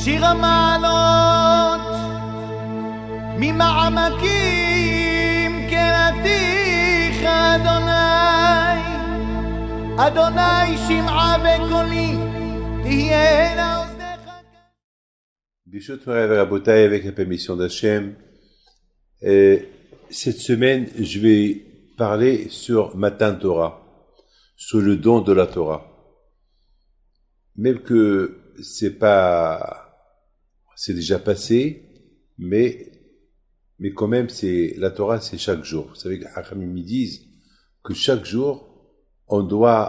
שיר המעלות ממעמקים קראתיך אדוני, אדוני שמעה וקולי תהיינה אוזניך. Bishot Rabotay avec la permission d'Hachem. Cette semaine, je vais parler sur Matan Torah, sur le don de la Torah. Même que c'est déjà passé, mais quand même, la Torah, c'est chaque jour. Vous savez que Hachamim disent que chaque jour, on doit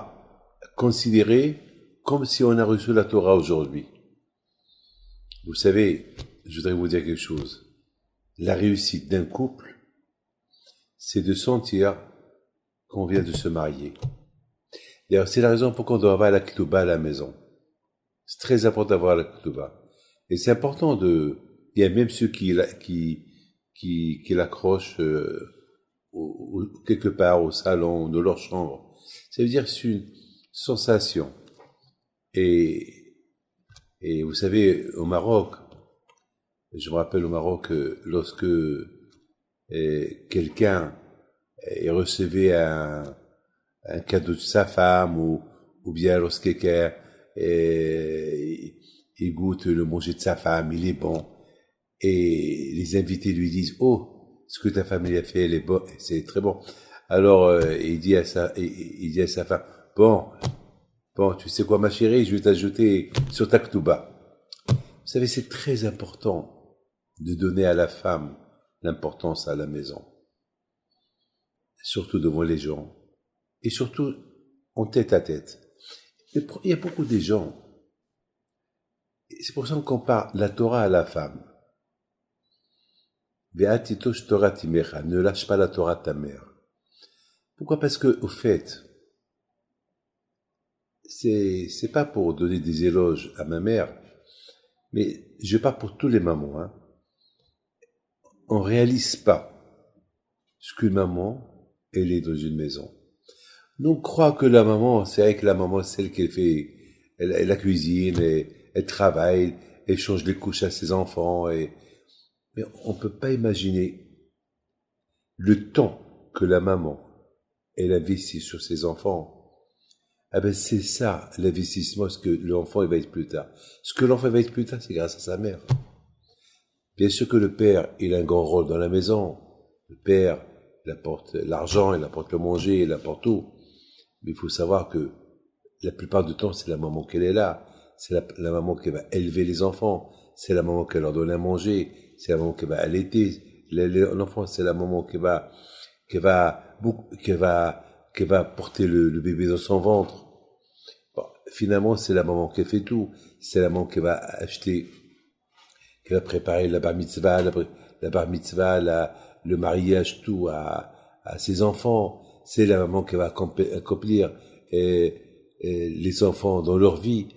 considérer comme si on a reçu la Torah aujourd'hui. Vous savez, je voudrais vous dire quelque chose. La réussite d'un couple, c'est de sentir qu'on vient de se marier. D'ailleurs, c'est la raison pour qu'on doit avoir la ketouba à la maison. C'est très important d'avoir la ketouba. Et c'est important il y a même ceux qui l'accrochent quelque part au salon, de leur chambre. Ça veut dire que c'est une sensation. Et vous savez, au Maroc, je me rappelle au Maroc, lorsque quelqu'un recevait un cadeau de sa femme, ou bien lorsque quelqu'un il goûte le manger de sa femme, il est bon, et les invités lui disent « Oh, ce que ta femme a fait, elle est bon, c'est très bon. » Alors, il dit à sa femme « Bon, tu sais quoi, ma chérie, je vais t'ajouter sur ta ketouba. » Vous savez, c'est très important de donner à la femme l'importance à la maison. Surtout devant les gens. Et surtout en tête à tête. Il y a beaucoup de gens. C'est pour ça qu'on compare la Torah à la femme. Ve'atitosh Torah timecha, ne lâche pas la Torah de ta mère. Pourquoi? Parce que, au fait, c'est pas pour donner des éloges à ma mère, mais je parle pour tous les mamans, hein. On réalise pas ce qu'une maman, elle est dans une maison. Nous, on croit que la maman, c'est vrai que la maman, c'est celle qui fait, elle cuisine, elle travaille, elle change les couches à ses enfants, mais on peut pas imaginer le temps que la maman, elle investit sur ses enfants. Ah ben, c'est ça, l'investissement, ce que l'enfant, il va être plus tard. Ce que l'enfant va être plus tard, c'est grâce à sa mère. Bien sûr que le père, il a un grand rôle dans la maison. Le père, il apporte l'argent, il apporte le manger, il apporte tout. Mais il faut savoir que la plupart du temps, c'est la maman qui est là. C'est la maman qui va élever les enfants. C'est la maman qui leur donne à manger. C'est la maman qui va allaiter l'enfant. C'est la maman qui va porter le bébé dans son ventre. Bon, finalement, c'est la maman qui fait tout. C'est la maman qui va acheter, qui va préparer la bar mitzvah, le mariage, tout à ses enfants. C'est la maman qui va accomplir les enfants dans leur vie.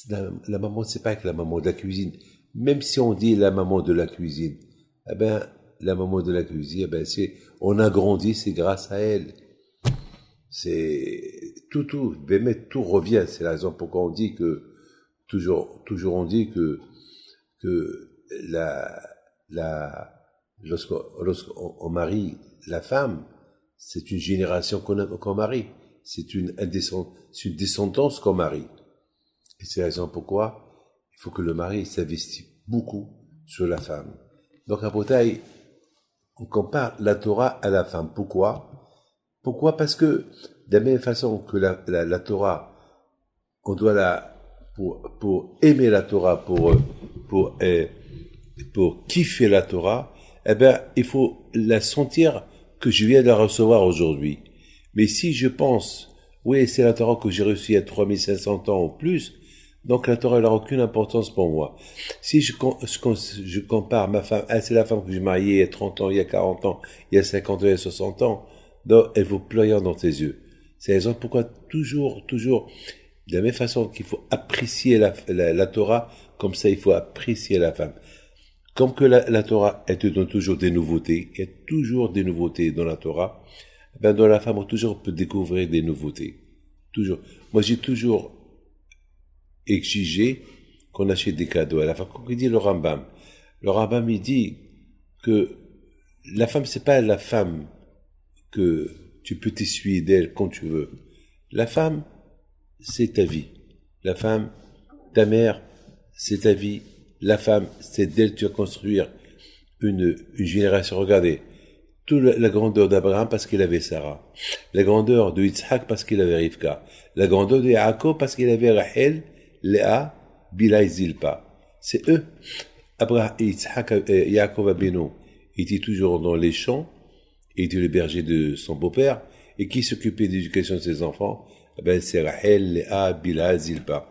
La maman, c'est pas que la maman de la cuisine. Même si on dit la maman de la cuisine, eh ben, la maman de la cuisine, eh ben, on a grandi, c'est grâce à elle. C'est tout, tout revient. C'est la raison pourquoi on dit que, toujours on dit que lorsqu'on marie la femme, c'est une génération qu'on marie. C'est une descendance qu'on marie. Et c'est la raison pourquoi il faut que le mari s'investisse beaucoup sur la femme. Donc, à Botaï, on compare la Torah à la femme. Pourquoi? Parce que, de la même façon que la Torah, on doit pour aimer la Torah, pour kiffer la Torah, eh ben, il faut la sentir que je viens de la recevoir aujourd'hui. Mais si je pense, oui, c'est la Torah que j'ai reçue il y a 3500 ans ou plus, donc la Torah n'a aucune importance pour moi. Si je compare ma femme, c'est la femme que j'ai mariée il y a 30 ans, il y a 40 ans, il y a 50 ans, il y a 60 ans, donc elle vaut plus rien dans tes yeux. C'est la raison pourquoi toujours, de la même façon qu'il faut apprécier la Torah, comme ça il faut apprécier la femme. Comme que la Torah, elle te donne toujours des nouveautés, il y a toujours des nouveautés dans la Torah, ben dans la femme, on peut découvrir des nouveautés. Toujours. Moi, j'ai toujours exigé qu'on achète des cadeaux à la femme. Comme il dit le Rambam. Le Rambam, il dit que la femme, c'est pas la femme que tu peux t'essuyer d'elle quand tu veux. La femme, c'est ta vie. La femme, ta mère, c'est ta vie. La femme, c'est d'elle que tu vas construire une génération. Regardez, toute la grandeur d'Abraham parce qu'il avait Sarah. La grandeur de Yitzhak parce qu'il avait Rivka. La grandeur de Yaakov parce qu'il avait Rachel, Léa, Bila et Zilpa. C'est eux. Abraham, Yitzhak, Yaakov Abeno était toujours dans les champs, il était le berger de son beau-père, et qui s'occupait de l'éducation de ses enfants? Ben, c'est Rachel, Léa, Bila, Zilpa.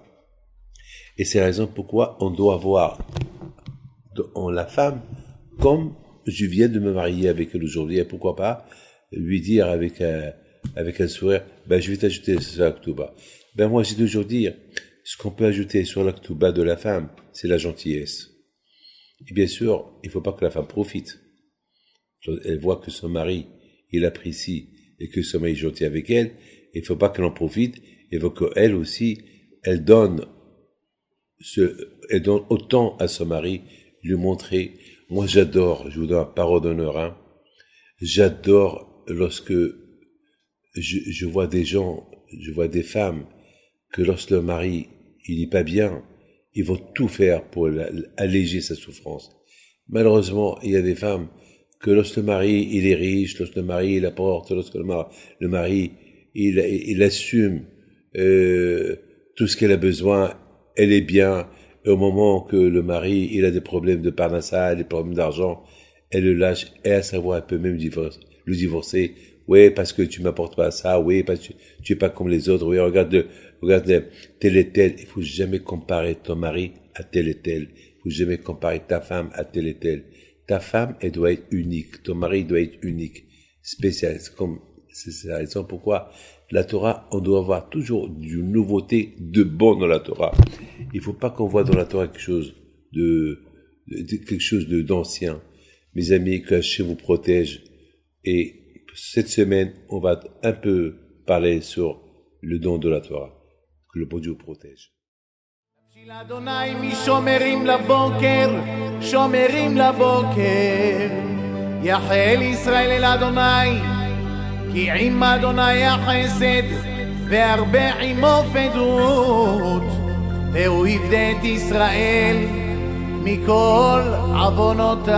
Et c'est la raison pourquoi on doit voir en la femme comme je viens de me marier avec elle aujourd'hui, et pourquoi pas lui dire avec un sourire, ben, je vais t'ajouter sur la Ktouba. Ben, moi, j'ai toujours dire, ce qu'on peut ajouter sur la Ktouba de la femme, c'est la gentillesse. Et bien sûr, il faut pas que la femme profite. Elle voit que son mari, il apprécie et que son mari est gentil avec elle. Il faut pas qu'elle en profite. Il faut qu'elle aussi, elle donne autant à son mari, lui montrer. Moi, j'adore, je vous donne la parole d'honneur, hein. J'adore lorsque je vois des gens, je vois des femmes, que lorsque le mari, il n'est pas bien, ils vont tout faire pour alléger sa souffrance. Malheureusement, il y a des femmes que lorsque le mari, il est riche, lorsque le mari, il apporte, lorsque le mari, il assume tout ce qu'elle a besoin, elle est bien, et au moment que le mari, il a des problèmes de parnassa, des problèmes d'argent, elle le lâche, et à savoir, elle peut même le divorcer. Oui, parce que tu m'apportes pas ça, oui, parce que tu es pas comme les autres, oui, regarde tel et tel. Il faut jamais comparer ton mari à tel et tel. Il faut jamais comparer ta femme à tel et tel. Ta femme, elle doit être unique. Ton mari doit être unique. Spécial. C'est la raison pourquoi la Torah, on doit avoir toujours une nouveauté de bon dans la Torah. Il faut pas qu'on voit dans la Torah quelque chose d'ancien. Mes amis, que Hachem vous protège. Et cette semaine, on va un peu parler sur le don de la Torah. Que le bon Dieu vous protège. אדוני משומרים לבוקר, שומרים לבוקר. יחל ישראל אל אדוני, כי עם אדוני החסד, והרבה עמו פדות. והוא יפדה את ישראל מכל עוונותיו.